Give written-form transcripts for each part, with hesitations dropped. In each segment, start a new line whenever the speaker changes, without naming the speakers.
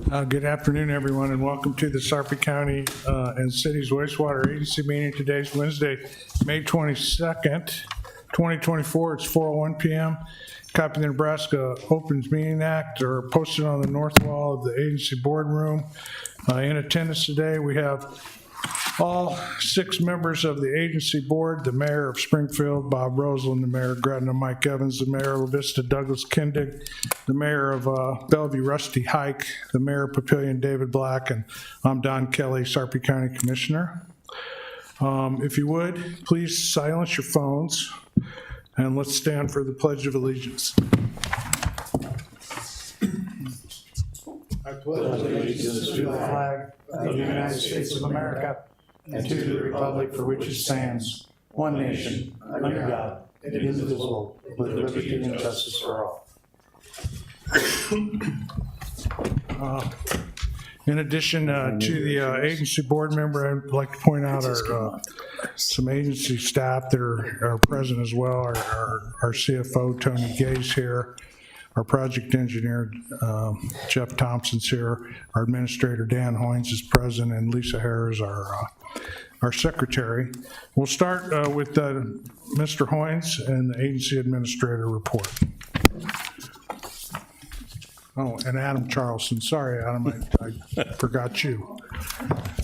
Good afternoon, everyone, and welcome to the Sarpy County and City's Wastewater Agency meeting. Today's Wednesday, May 22nd, 2024. It's 4:01 p.m. Copy of the Nebraska Opens Meeting Act are posted on the north wall of the agency boardroom. In attendance today, we have all 6 members of the agency board: the mayor of Springfield, Bob Roseland; the mayor of Gretna, Mike Evans; the mayor of La Vista, Douglas Kindig; the mayor of Bellevue, Rusty Hike; the mayor of Papillion, David Black; and I'm Don Kelly, Sarpy County Commissioner. If you would, please silence your phones, and let's stand for the Pledge of Allegiance. I pledge allegiance to the flag of the United States of America and to the republic for which it stands, one nation, under God, indivisible, with liberty and justice for all. In addition to the agency board member, I'd like to point out some agency staff that are present as well. Our CFO, Tony Gay's here. Our project engineer, Jeff Thompson's here. Our administrator, Dan Hoynes, is present, and Lisa Hare is our secretary. We'll start with Mr. Hoynes and the agency administrator report. Oh, and Adam Charleston. Sorry, Adam, I forgot you.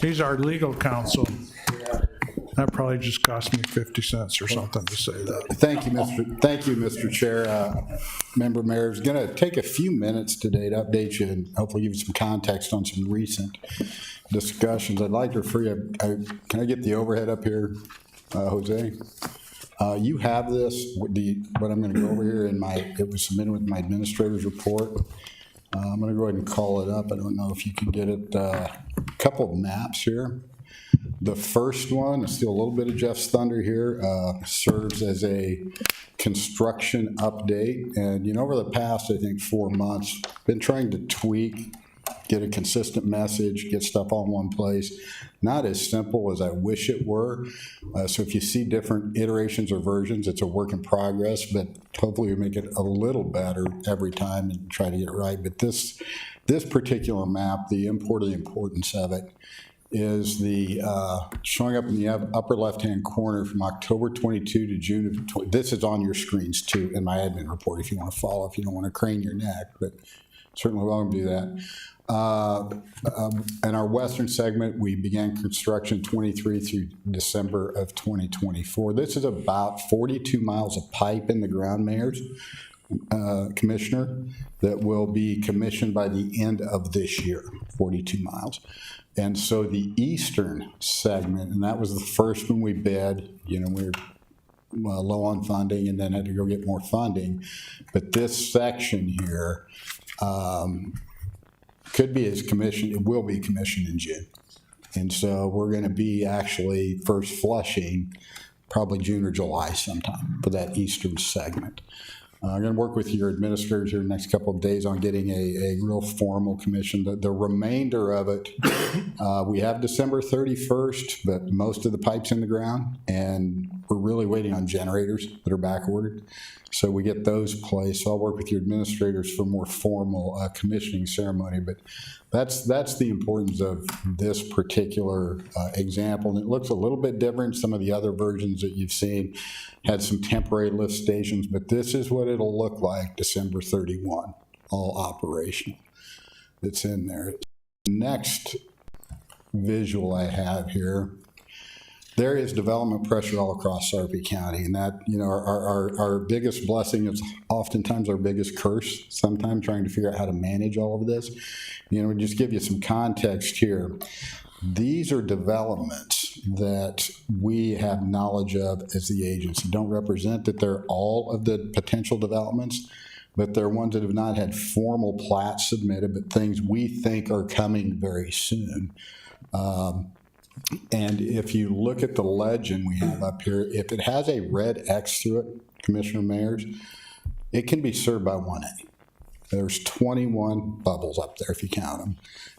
He's our legal counsel. That probably just cost me 50 cents or something to say that.
Thank you, Mr. Chair. Member Mayor, is going to take a few minutes today to update you and hopefully give you some context on some recent discussions. I'd like to refer you, can I get the overhead up here, Jose? You have this, what I'm going to go over here it was submitted with my administrator's report. I'm going to go ahead and call it up. I don't know if you can get it. A couple of maps here. The first one, I steal a little bit of Jeff's thunder here, serves as a construction update. And, over the past, I think, 4 months, been trying to tweak, get a consistent message, get stuff all in one place. Not as simple as I wish it were. So if you see different iterations or versions, it's a work in progress, but hopefully we make it a little better every time and try to get it right. But this particular map, the importance of it, is the showing up in the upper left-hand corner from October 22 to June of 20. This is on your screens too in my admin report if you want to follow, if you don't want to crane your neck, but certainly welcome to do that. In our western segment, we began construction 23 through December of 2024. This is about 42 miles of pipe in the ground, Mayor's Commissioner, that will be commissioned by the end of this year, 42 miles. And so the eastern segment, and that was the first one we bid, we were low on funding and then had to go get more funding. But this section here could be it will be commissioned in June. And so we're going to be actually first flushing probably June or July sometime for that eastern segment. I'm going to work with your administrators here the next couple of days on getting a real formal commission. The remainder of it, we have December 31st, but most of the pipe's in the ground, and we're really waiting on generators that are back ordered. So we get those placed. So I'll work with your administrators for more formal commissioning ceremony. But that's the importance of this particular example. And it looks a little bit different. Some of the other versions that you've seen had some temporary lift stations, but this is what it'll look like December 31, all operational. It's in there. Next visual I have here, there is development pressure all across Sarpy County, and that, our biggest blessing is oftentimes our biggest curse, sometimes trying to figure out how to manage all of this. Just give you some context here. These are developments that we have knowledge of as the agency. Don't represent that they're all of the potential developments, but they're ones that have not had formal plats submitted, but things we think are coming very soon. And if you look at the legend we have up here, if it has a red X through it, Commissioner Mayors, it can be served by 1A. There's 21 bubbles up there if you count them.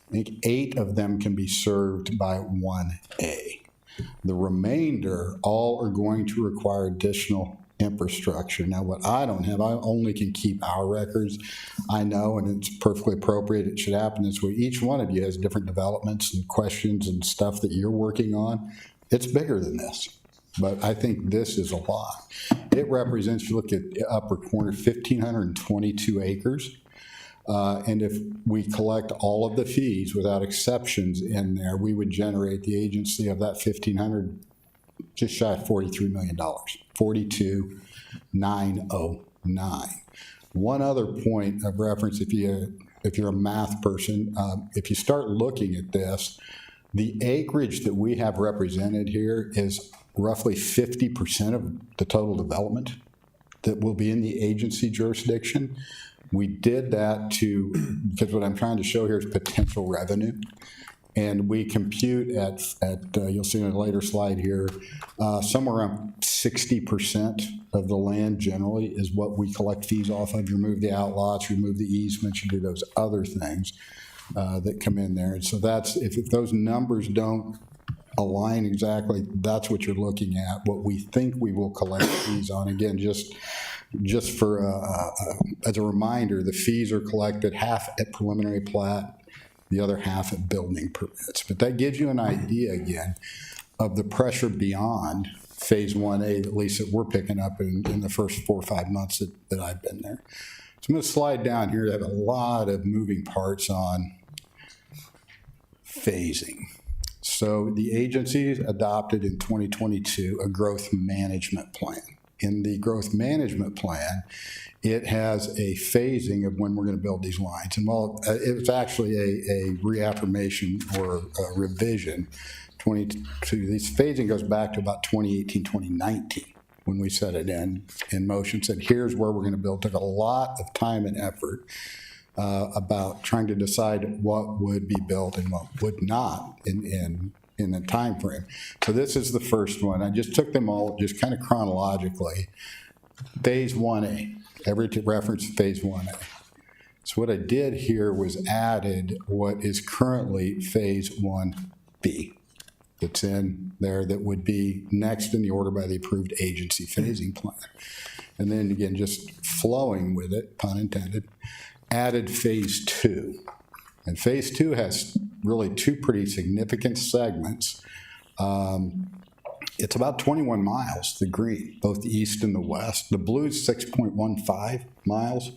I think 8 of them can be served by 1A. The remainder all are going to require additional infrastructure. Now, what I don't have, I only can keep our records. I know, and it's perfectly appropriate, it should happen this way. Each one of you has different developments and questions and stuff that you're working on. It's bigger than this, but I think this is a lot. It represents, if you look at the upper corner, 1,522 acres. And if we collect all of the fees without exceptions in there, we would generate the agency of that 1,500 just shy of $43 million, 42,909. One other point of reference, if you're a math person, if you start looking at this, the acreage that we have represented here is roughly 50% of the total development that will be in the agency jurisdiction. We did that because what I'm trying to show here is potential revenue. And we compute at you'll see in a later slide here, somewhere around 60% of the land generally is what we collect fees off of. You remove the outlots, remove the easements, you do those other things that come in there. And so that's, if those numbers don't align exactly, that's what you're looking at, what we think we will collect fees on. Again, just for as a reminder, the fees are collected half at preliminary plat, the other half at building permits. But that gives you an idea, again, of the pressure beyond Phase 1A, at least that we're picking up in the first 4 or 5 months that I've been there. So I'm going to slide down here. I have a lot of moving parts on phasing. So the agency adopted in 2022 a growth management plan. In the growth management plan, it has a phasing of when we're going to build these lines. And while it's actually a reaffirmation or a revision, this phasing goes back to about 2018, 2019, when we set it in motion, said here's where we're going to build. Took a lot of time and effort about trying to decide what would be built and what would not in the time frame. So this is the first one. I just took them all just kind of chronologically. Phase 1A, every reference to Phase 1A. So what I did here was added what is currently Phase 1B. That's in there that would be next in the order by the approved agency phasing plan. And then again, just flowing with it, pun intended, added Phase 2. And Phase 2 has really 2 pretty significant segments. It's about 21 miles, the green, both the east and the west. The blue is 6.15 miles.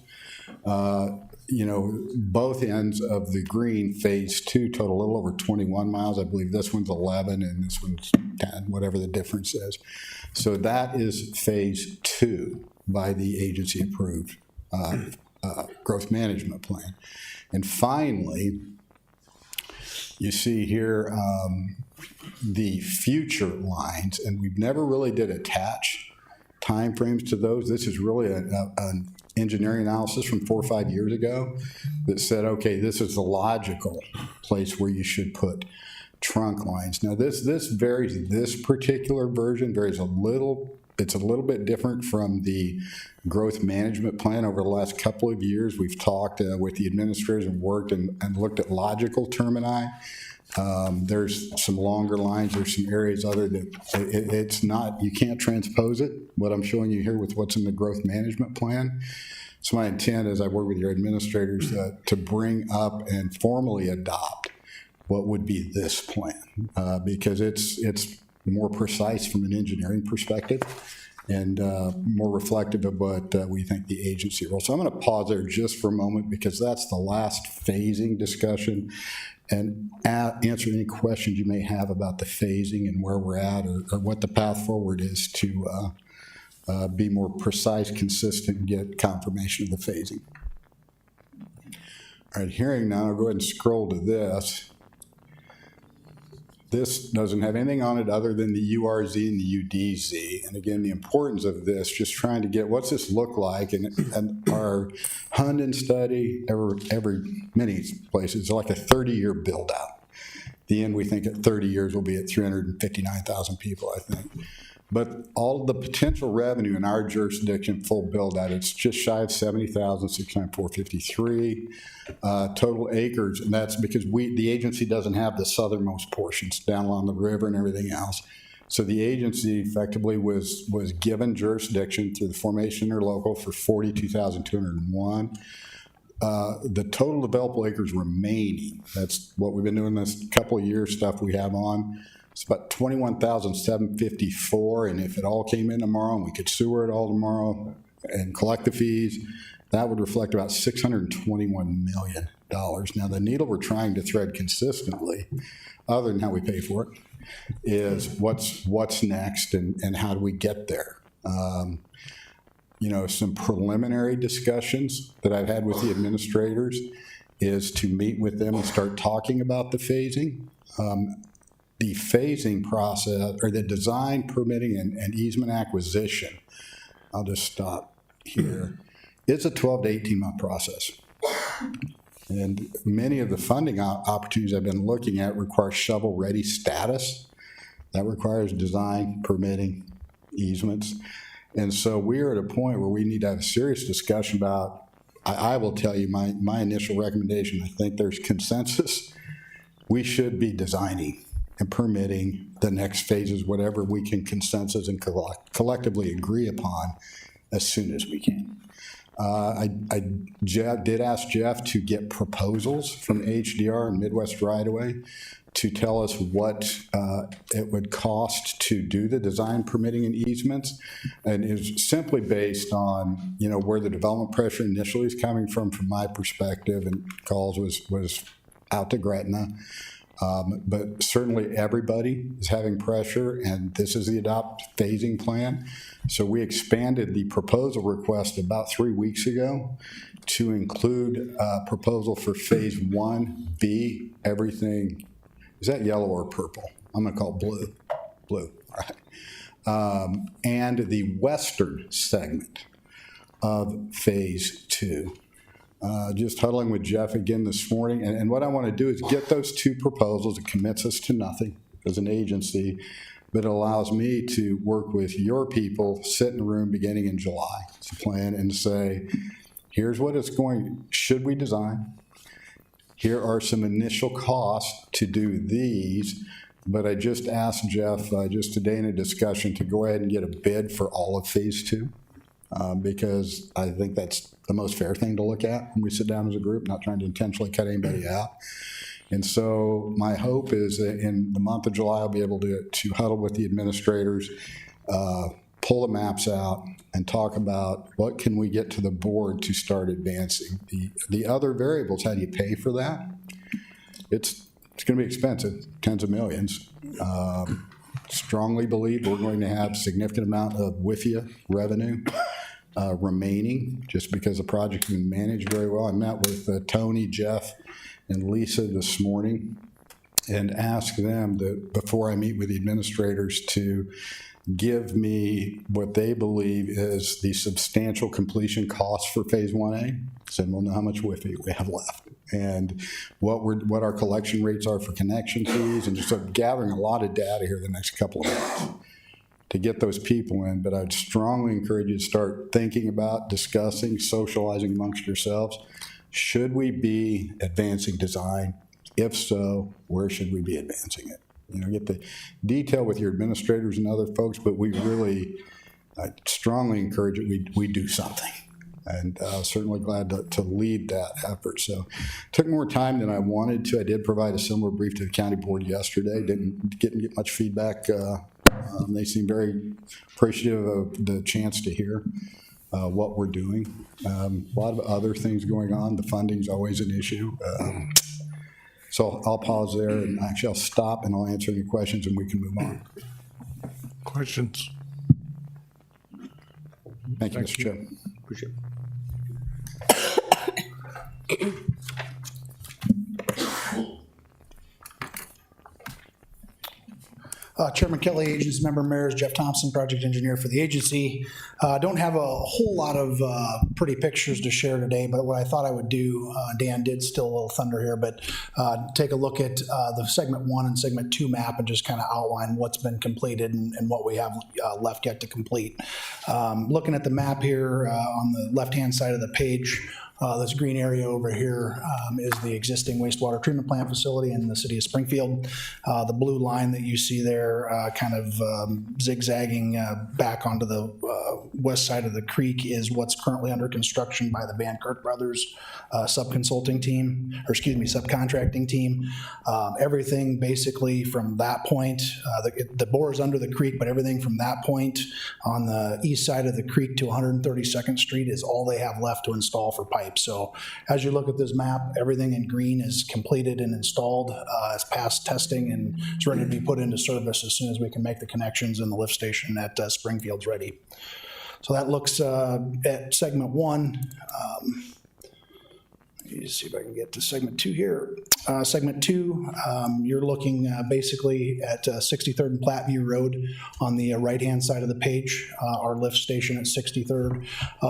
Both ends of the green, Phase 2, total a little over 21 miles. I believe this one's 11 and this one's 10, whatever the difference is. So that is Phase 2 by the agency-approved growth management plan. And finally, you see here the future lines, and we've never really did attach timeframes to those. This is really an engineering analysis from 4 or 5 years ago that said, okay, this is the logical place where you should put trunk lines. Now this varies, this particular version varies a little. It's a little bit different from the growth management plan. Over the last couple of years, we've talked with the administrators and worked and looked at logical termini. There's some longer lines. There's some areas other that it's not, you can't transpose it, what I'm showing you here with what's in the growth management plan. So my intent is I work with your administrators to bring up and formally adopt what would be this plan because it's more precise from an engineering perspective and more reflective of what we think the agency role. So I'm going to pause there just for a moment because that's the last phasing discussion and answer any questions you may have about the phasing and where we're at or what the path forward is to be more precise, consistent, and get confirmation of the phasing. All right, hearing now, I'll go ahead and scroll to this. This doesn't have anything on it other than the URZ and the UDZ. And again, the importance of this, just trying to get what's this look like. And our Hunden study, many places, like a 30-year build out. The end, we think at 30 years we'll be at 359,000 people, I think. But all the potential revenue in our jurisdiction, full build out, it's just shy of 70,694.53 total acres, and that's because the agency doesn't have the southernmost portions down along the river and everything else. So the agency effectively was given jurisdiction through the formation interlocal for 42,201. The total developable acres remaining, that's what we've been doing this couple of years stuff we have on, it's about 21,754, and if it all came in tomorrow and we could sewer it all tomorrow and collect the fees, that would reflect about $621 million. Now, the needle we're trying to thread consistently, other than how we pay for it, is what's next and how do we get there. Some preliminary discussions that I've had with the administrators is to meet with them and start talking about the phasing. The phasing process, or the design, permitting, and easement acquisition, I'll just stop here, it's a 12 to 18 month process. And many of the funding opportunities I've been looking at require shovel-ready status. That requires design, permitting, easements. And so we're at a point where we need to have a serious discussion about, I will tell you my initial recommendation, I think there's consensus. We should be designing and permitting the next phases, whatever we can consensus and collectively agree upon as soon as we can. I did ask Jeff to get proposals from HDR and Midwest Right-of-Way to tell us what it would cost to do the design, permitting, and easements, and is simply based on where the development pressure initially is coming from my perspective, and calls was out to Gretna. But certainly everybody is having pressure, and this is the adopt phasing plan. So we expanded the proposal request about 3 weeks ago to include a proposal for phase 1B, everything. Is that yellow or purple? I'm going to call it blue. Blue, all right. And the western segment of phase 2. Just huddling with Jeff again this morning, and what I want to do is get those two proposals. It commits us to nothing as an agency, but it allows me to work with your people, sit in a room beginning in July, to plan and say, here's what it's should we design? Here are some initial costs to do these, but I just asked Jeff just today in a discussion to go ahead and get a bid for all of phase 2. Because I think that's the most fair thing to look at when we sit down as a group, not trying to intentionally cut anybody out. And so my hope is that in the month of July, I'll be able to huddle with the administrators, pull the maps out, and talk about what can we get to the board to start advancing. The other variables, how do you pay for that? It's going to be expensive, tens of millions. Strongly believe we're going to have a significant amount of WIFIA revenue remaining, just because the project's been managed very well. I met with Tony, Jeff, and Lisa this morning and asked them before I meet with the administrators to give me what they believe is the substantial completion cost for phase 1A. Said we'll know how much WIFI we have left and what our collection rates are for connection fees, and just sort of gathering a lot of data here the next couple of months to get those people in. But I'd strongly encourage you to start thinking about, discussing, socializing amongst yourselves. Should we be advancing design? If so, where should we be advancing it? Get the detail with your administrators and other folks, but we really strongly encourage it. We do something. And certainly glad to lead that effort. So took more time than I wanted to. I did provide a similar brief to the county board yesterday. Didn't get much feedback. They seem very appreciative of the chance to hear what we're doing. A lot of other things going on. The funding's always an issue. So I'll pause there, and actually I'll stop and I'll answer any questions and we can move on.
Questions?
Thank you, Mr. Chair.
Appreciate it.
Chairman Kelly, agency member mayors, Jeff Thompson, project engineer for the agency. Don't have a whole lot of pretty pictures to share today, but what I thought I would do, Dan did steal a little thunder here, but take a look at the segment 1 and segment 2 map and just kind of outline what's been completed and what we have left yet to complete. Looking at the map here on the left-hand side of the page, This green area over here is the existing wastewater treatment plant facility in the city of Springfield. The blue line that you see there kind of zigzagging back onto the west side of the creek is what's currently under construction by the Van Kirk Brothers subcontracting team. Everything basically from that point, the bore is under the creek, but everything from that point on the east side of the creek to 132nd Street is all they have left to install for pipe. So as you look at this map, everything in green is completed and installed. It's passed testing and it's ready to be put into service as soon as we can make the connections and the lift station at Springfield's ready. So that looks at segment 1. Let me see if I can get to segment 2 here. Segment 2, you're looking basically at 63rd and Platteview Road on the right-hand side of the page. Our lift station at 63rd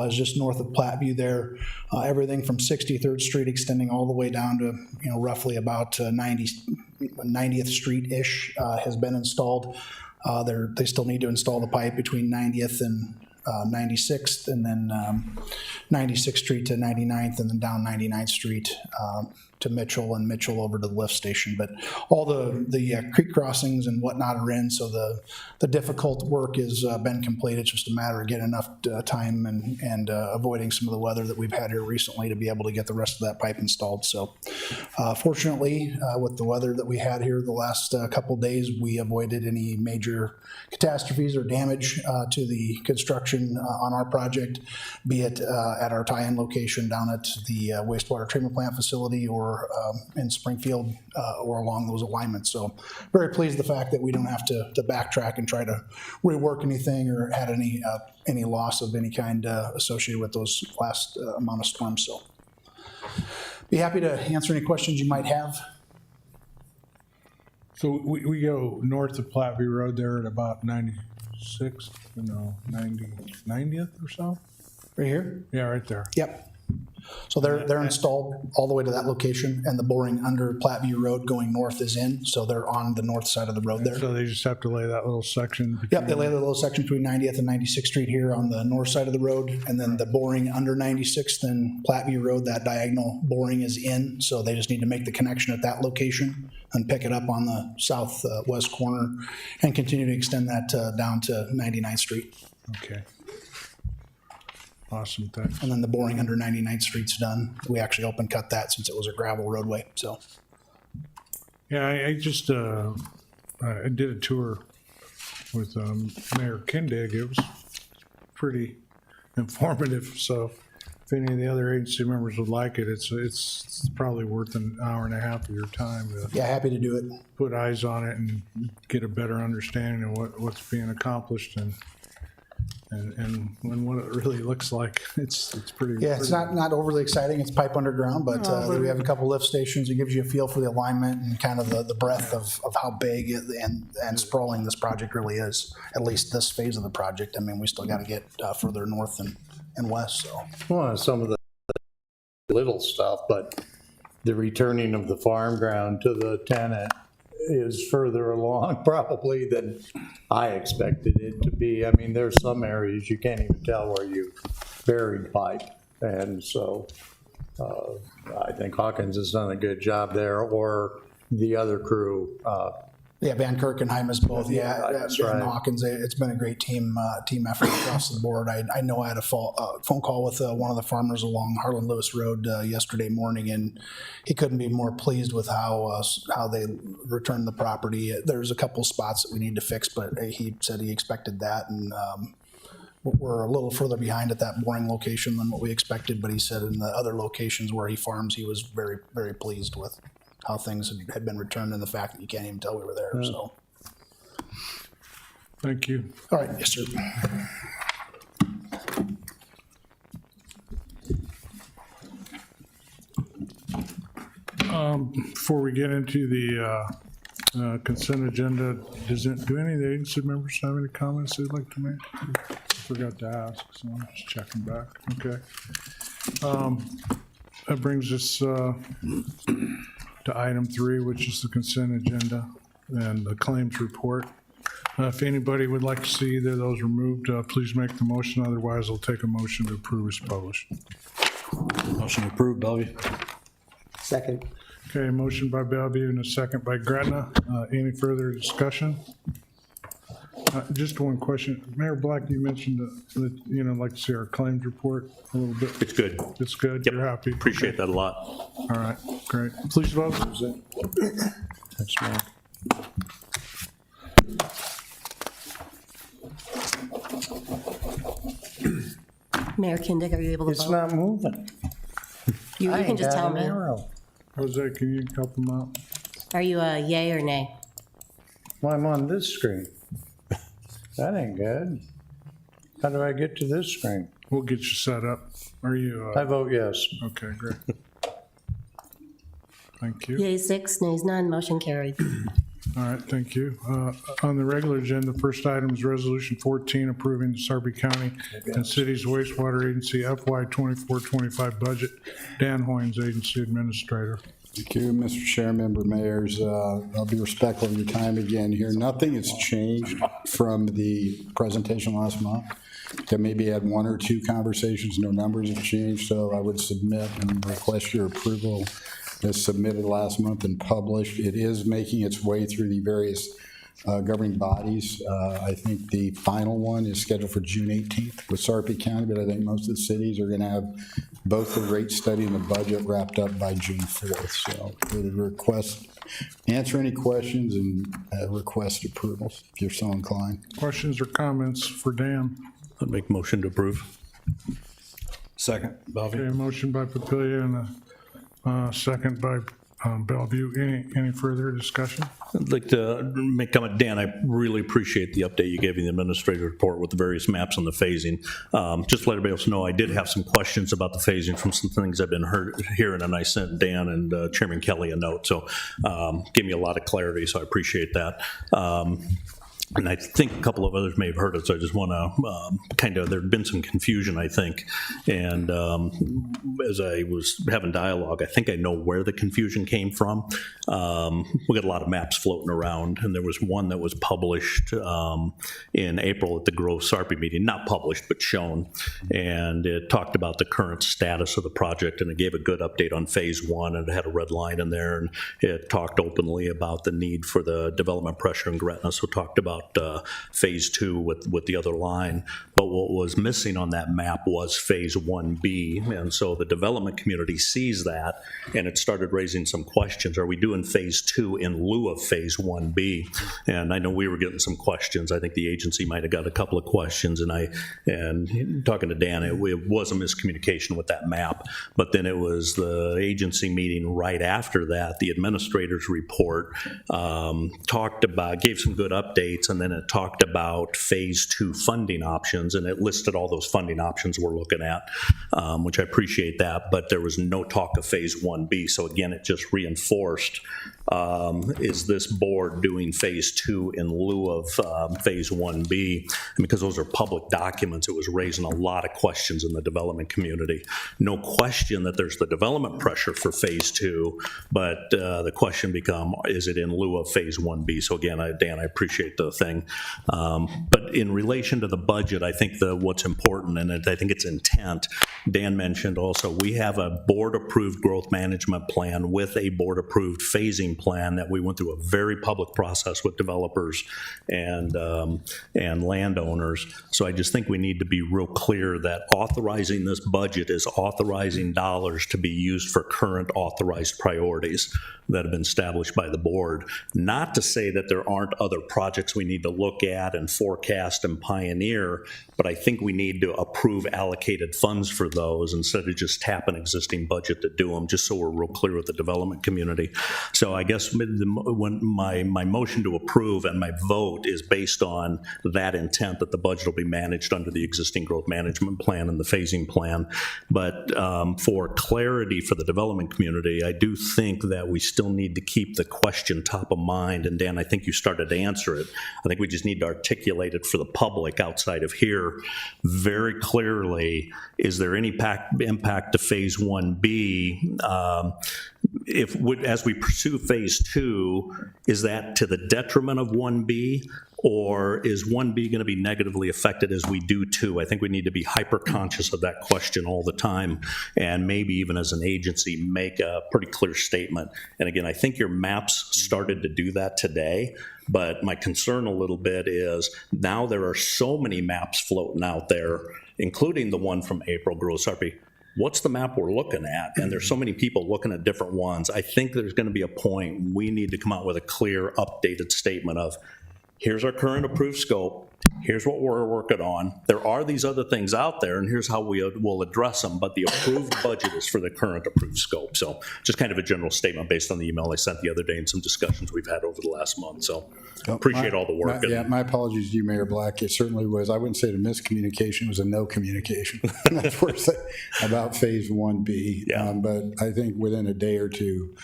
is just north of Platteview there. Everything from 63rd Street extending all the way down to roughly about 90th Street-ish has been installed. They still need to install the pipe between 90th and 96th, and then 96th Street to 99th, and then down 99th Street to Mitchell, and Mitchell over to the lift station. But all the creek crossings and whatnot are in, so the difficult work has been completed. It's just a matter of getting enough time and avoiding some of the weather that we've had here recently to be able to get the rest of that pipe installed. So fortunately, with the weather that we had here the last couple days, we avoided any major catastrophes or damage to the construction on our project, be it at our tie-in location down at the wastewater treatment plant facility or in Springfield or along those alignments. So very pleased with the fact that we don't have to backtrack and try to rework anything or had any loss of any kind associated with those last amount of storms. So be happy to answer any questions you might have.
So we go north of Platteview Road there at about 96th, 90th or so?
Right here?
Yeah, right there.
Yep. So they're installed all the way to that location, and the boring under Platteview Road going north is in, so they're on the north side of the road there.
So they just have to lay that little section?
Yep, they lay the little section between 90th and 96th Street here on the north side of the road, and then the boring under 96th and Platteview Road, that diagonal boring is in, so they just need to make the connection at that location and pick it up on the southwest corner and continue to extend that down to 99th Street.
Okay. Awesome, thanks.
And then the boring under 99th Street's done. We actually open cut that since it was a gravel roadway, so.
Yeah, I just I did a tour with Mayor Kindig. It was pretty informative, so if any of the other agency members would like it, it's probably worth an hour and a half of your time to
Yeah, happy to do it.
put eyes on it and get a better understanding of what's being accomplished and what it really looks like. It's pretty.
Yeah, it's not overly exciting. It's pipe underground, but we have a couple lift stations. It gives you a feel for the alignment and kind of the breadth of how big and sprawling this project really is, at least this phase of the project. I mean, we still got to get further north and west, so.
Well, some of the little stuff, but the returning of the farm ground to the tenant is further along probably than I expected it to be. I mean, there's some areas you can't even tell where you buried pipe. And so I think Hawkins has done a good job there, or the other crew.
Yeah, Van Kirk and Hymas both. Yeah,
that's
and
right.
Hawkins. It's been a great team effort across the board. I know I had a phone call with one of the farmers along Harlan Lewis Road yesterday morning, and he couldn't be more pleased with how they returned the property. There's a couple spots that we need to fix, but he said he expected that, and we're a little further behind at that boring location than what we expected. But he said in the other locations where he farms, he was very, very pleased with how things had been returned and the fact that you can't even tell we were there. So,
Thank you.
all right, yes, sir.
Before we get into the consent agenda, do any of the agency members have any comments they'd like to make? I forgot to ask, so I'm just checking back. Okay. That brings us to item 3, which is the consent agenda and the claims report. If anybody would like to see either of those removed, please make the motion. Otherwise, I'll take a motion to approve as published.
Motion approved, Bellevue.
Second.
Okay, motion by Bellevue and a second by Gretna. Any further discussion? Just one question. Mayor Black, you mentioned that, like to see our claims report a little bit.
It's good.
It's good?
Yep.
You're happy?
Appreciate that a lot.
All right, great. Please vote.
Thanks, Mark.
Mayor Kindig, are you able to
It's
vote?
not moving.
You
I
can
ain't
just
got
tell
an
me.
arrow.
Jose, can you help them out?
Are you a yay or nay?
Well, I'm on this screen. That ain't good. How do I get to this screen?
We'll get you set up. Are you,
I vote yes.
okay, great. Thank you.
Yay 6, nays none, motion carried.
All right, thank you. On the regular agenda, the first item is Resolution 14, approving the Sarpy County and Cities Wastewater Agency FY 24-25 budget. Dan Hoynes, Agency Administrator.
Thank you, Mr. Chair, member mayors. I'll be respectful of your time again here. Nothing has changed from the presentation last month. There maybe had one or two conversations, no numbers have changed, so I would submit and request your approval as submitted last month and published. It is making its way through the various governing bodies. I think the final one is scheduled for June 18th with Sarpy County, but I think most of the cities are going to have both the rate study and the budget wrapped up by June 4th. So we would request, answer any questions and request approvals if you're so inclined.
Questions or comments for Dan?
I'd make motion to approve. Second, Bellevue.
Okay, motion by Papilia and a second by Bellevue. Any further discussion?
I'd like to make a comment. Dan, I really appreciate the update you gave in the administrative report with the various maps and the phasing. Just to let everybody else know, I did have some questions about the phasing from some things I've been hearing, and I sent Dan and Chairman Kelly a note. So gave me a lot of clarity, so I appreciate that. And I think a couple of others may have heard it, so I just want to there'd been some confusion, I think. And as I was having dialogue, I think I know where the confusion came from. We got a lot of maps floating around, and there was one that was published in April at the Grove Sarpy meeting, not published, but shown. And it talked about the current status of the project, and it gave a good update on phase one, and it had a red line in there, and it talked openly about the need for the development pressure in Gretna, so talked about phase two with the other line. But what was missing on that map was phase 1B. And so the development community sees that, and it started raising some questions. Are we doing phase two in lieu of phase 1B? And I know we were getting some questions. I think the agency might have got a couple of questions. And talking to Dan, it was a miscommunication with that map. But then it was the agency meeting right after that, the administrator's report gave some good updates, and then it talked about phase two funding options, and it listed all those funding options we're looking at, which I appreciate that, but there was no talk of phase 1B. So again, it just reinforced, is this board doing phase two in lieu of phase 1B? And because those are public documents, it was raising a lot of questions in the development community. No question that there's the development pressure for phase two, but the question become, is it in lieu of phase 1B? So again, Dan, I appreciate the thing. But in relation to the budget, I think what's important, and I think it's intent, Dan mentioned also, we have a board-approved growth management plan with a board-approved phasing plan that we went through a very public process with developers and landowners. So I just think we need to be real clear that authorizing this budget is authorizing dollars to be used for current authorized priorities that have been established by the board. Not to say that there aren't other projects we need to look at and forecast and pioneer, but I think we need to approve allocated funds for those instead of just tap an existing budget to do them, just so we're real clear with the development community. So I guess when my motion to approve and my vote is based on that intent that the budget will be managed under the existing growth management plan and the phasing plan. But for clarity for the development community, I do think that we still need to keep the question top of mind. And Dan, I think you started to answer it. I think we just need to articulate it for the public outside of here very clearly. Is there any impact to phase 1B? As we pursue phase two, is that to the detriment of 1B? Or is 1B going to be negatively affected as we do 2? I think we need to be hyper conscious of that question all the time, and maybe even as an agency make a pretty clear statement. And again, I think your maps started to do that today, but my concern a little bit is now there are so many maps floating out there, including the one from April Gross-Harpy. What's the map we're looking at? And there's so many people looking at different ones. I think there's going to be a point we need to come out with a clear, updated statement of, here's our current approved scope, here's what we're working on, there are these other things out there, and here's how we will address them, but the approved budget is for the current approved scope. So just kind of a general statement based on the email I sent the other day and some discussions we've had over the last month. So appreciate all the work.
My apologies to you, Mayor Black. It certainly was, I wouldn't say a miscommunication, it was a no communication. That's what I say about Phase 1B.
Yeah.
But I think within a day or two,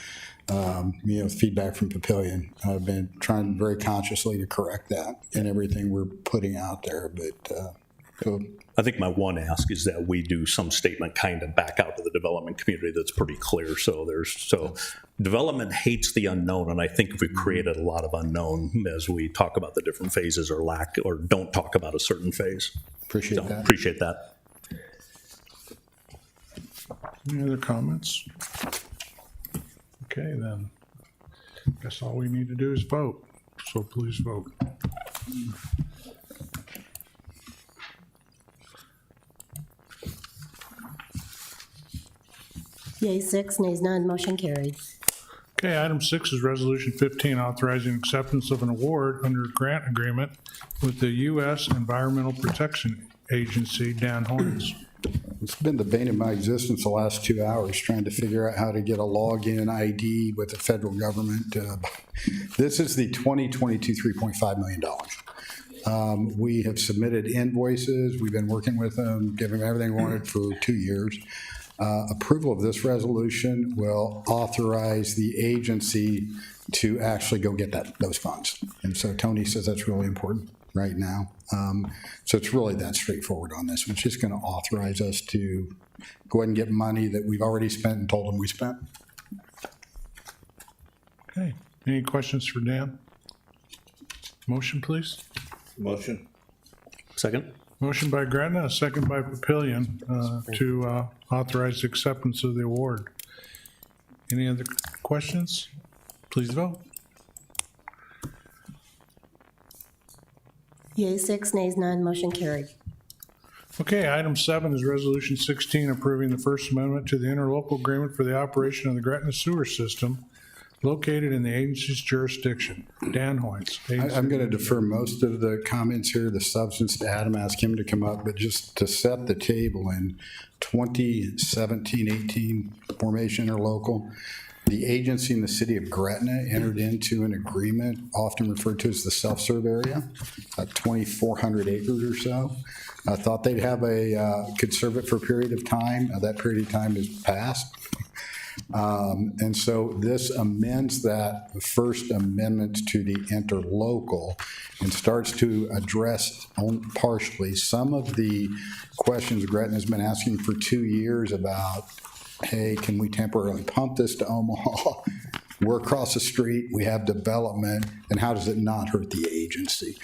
feedback from Papillion, I've been trying very consciously to correct that in everything we're putting out there. But
I think my one ask is that we do some statement kind of back out to the development community that's pretty clear. So development hates the unknown, and I think if we created a lot of unknown as we talk about the different phases or don't talk about a certain phase.
appreciate that.
Appreciate that.
Any other comments? Okay, then. Guess all we need to do is vote. So please vote.
Yea, 6, nays none, motion carried.
Okay, item 6 is Resolution 15, authorizing acceptance of an award under a grant agreement with the U.S. Environmental Protection Agency, Dan Horns.
It's been the bane of my existence the last 2 hours trying to figure out how to get a login ID with the federal government. This is the 2022 $3.5 million. We have submitted invoices. We've been working with them, giving them everything we wanted for 2 years. Approval of this resolution will authorize the agency to actually go get those funds. And so Tony says that's really important right now. So it's really that straightforward on this. It's just going to authorize us to go ahead and get money that we've already spent and told them we spent.
Okay, any questions for Dan? Motion, please.
Motion.
Second?
Motion by Gretna, a second by Papillion to authorize acceptance of the award. Any other questions? Please vote.
Yea, 6, nays none, motion carried.
Okay, item 7 is Resolution 16, approving the First Amendment to the interlocal agreement for the operation of the Gretna sewer system located in the agency's jurisdiction. Dan Hoynes.
I'm going to defer most of the comments here, the substance to Adam, ask him to come up, but just to set the table in 2017-18 formation interlocal, the agency in the city of Gretna entered into an agreement, often referred to as the self-serve area, 2,400 acres or so. I thought they'd have could serve it for a period of time. That period of time has passed. And so this amends that First Amendment to the interlocal and starts to address partially some of the questions Gretna has been asking for 2 years about, hey, can we temporarily pump this to Omaha? We're across the street, we have development, and how does it not hurt the agency?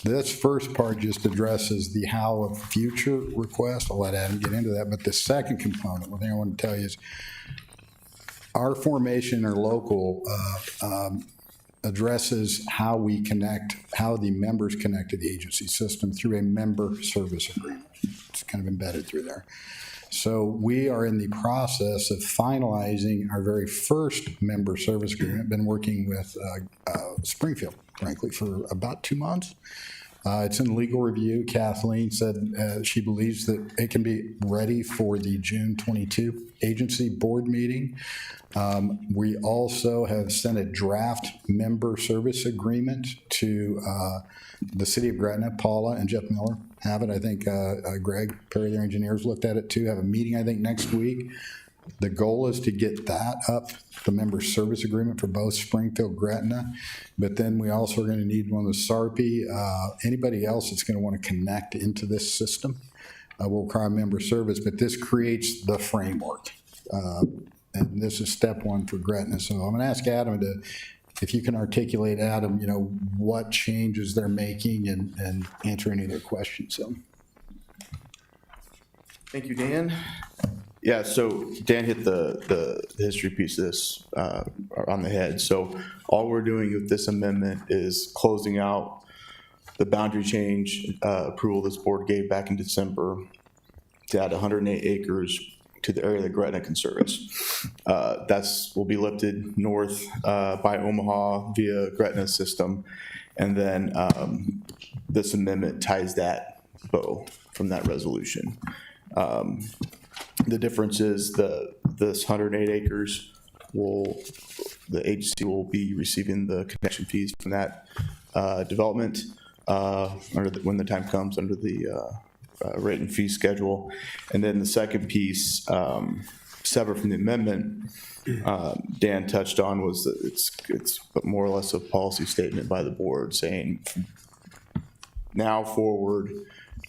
This first part just addresses the how of future request. I'll let Adam get into that. But the second component, one thing I want to tell you is our formation or local addresses how we connect, how the members connect to the agency system through a member service agreement. It's kind of embedded through there. So we are in the process of finalizing our very first member service agreement. Been working with Springfield, frankly, for about 2 months. It's in legal review. Kathleen said she believes that it can be ready for the June 22 agency board meeting. We also have sent a draft member service agreement to the city of Gretna. Paula and Jeff Miller have it. I think Greg Perry, their engineers, looked at it too. Have a meeting, I think, next week. The goal is to get that up, the member service agreement for both Springfield, Gretna, but then we also are going to need one with SARPI. Anybody else that's going to want to connect into this system will require member service, but this creates the framework. And this is step one for Gretna. So I'm going to ask Adam to if you can articulate, Adam, what changes they're making and answer any of their questions. So,
Thank you, Dan. Yeah, so Dan hit the history piece of this on the head. So all we're doing with this amendment is closing out the boundary change approval this board gave back in December to add 108 acres to the area that Gretna can service. Will be lifted north by Omaha via Gretna's system. And then this amendment ties that bow from that resolution. The difference is this 108 acres the agency will be receiving the connection fees from that development when the time comes under the written fee schedule. And then the second piece, separate from the amendment, Dan touched on was that it's more or less a policy statement by the board saying now forward,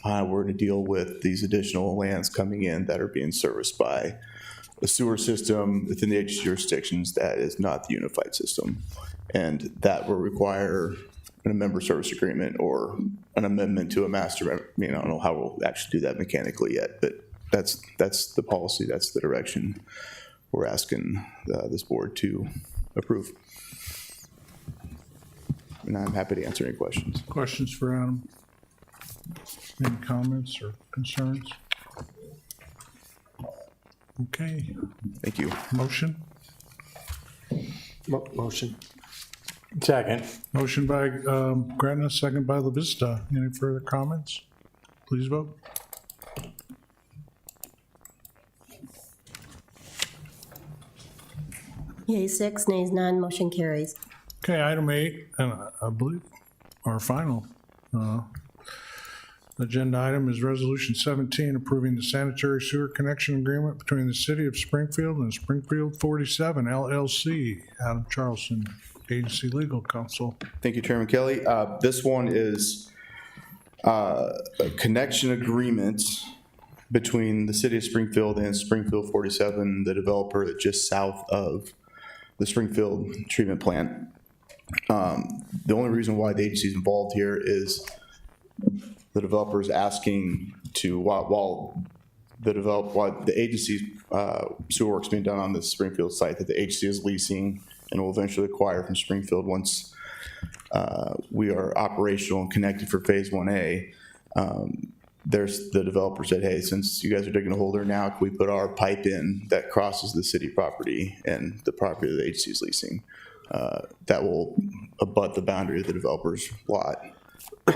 we're going to deal with these additional lands coming in that are being serviced by a sewer system within the agency jurisdictions that is not the unified system. And that will require a member service agreement or an amendment to a master. I don't know how we'll actually do that mechanically yet, but that's the policy, that's the direction we're asking this board to approve. And I'm happy to answer any questions.
Questions for Adam? Any comments or concerns? Okay,
Thank you.
motion?
Motion. Second.
Motion by Gretna, second by La Vista. Any further comments? Please vote.
Yea, 6, nays none, motion carries.
Okay, item 8, and I believe our final agenda item is Resolution 17, approving the sanitary sewer connection agreement between the City of Springfield and Springfield 47 LLC. Adam Charleston, Agency Legal Counsel.
Thank you, Chairman Kelly. This one is a connection agreement between the City of Springfield and Springfield 47, the developer just south of the Springfield treatment plant. The only reason why the agency is involved here is the developer is asking to, while the agency's sewer work's being done on the Springfield site that the agency is leasing and will eventually acquire from Springfield once we are operational and connected for phase 1A. There's the developer said, hey, since you guys are digging a hole there now, can we put our pipe in that crosses the city property and the property that the agency is leasing? That will abut the boundary of the developer's lot. So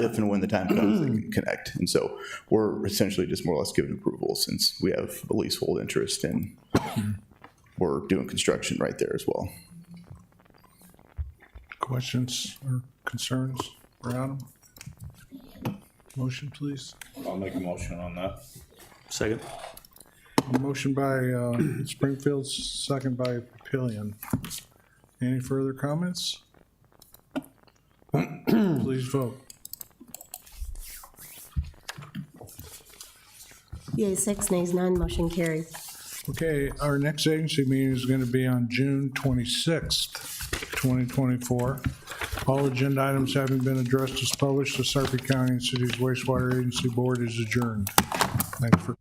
if and when the time comes, they can connect. And so we're essentially just more or less giving approval since we have a leasehold interest and we're doing construction right there as well.
Questions or concerns for Adam? Motion, please.
I'll make a motion on that.
Second.
A motion by Springfield, second by Papillion. Any further comments? Please vote.
Yea, 6, nays none, motion carries.
Okay, our next agency meeting is going to be on June 26th, 2024. All agenda items having been addressed as published, the Sarpy County and City's Wastewater Agency Board is adjourned. Thanks for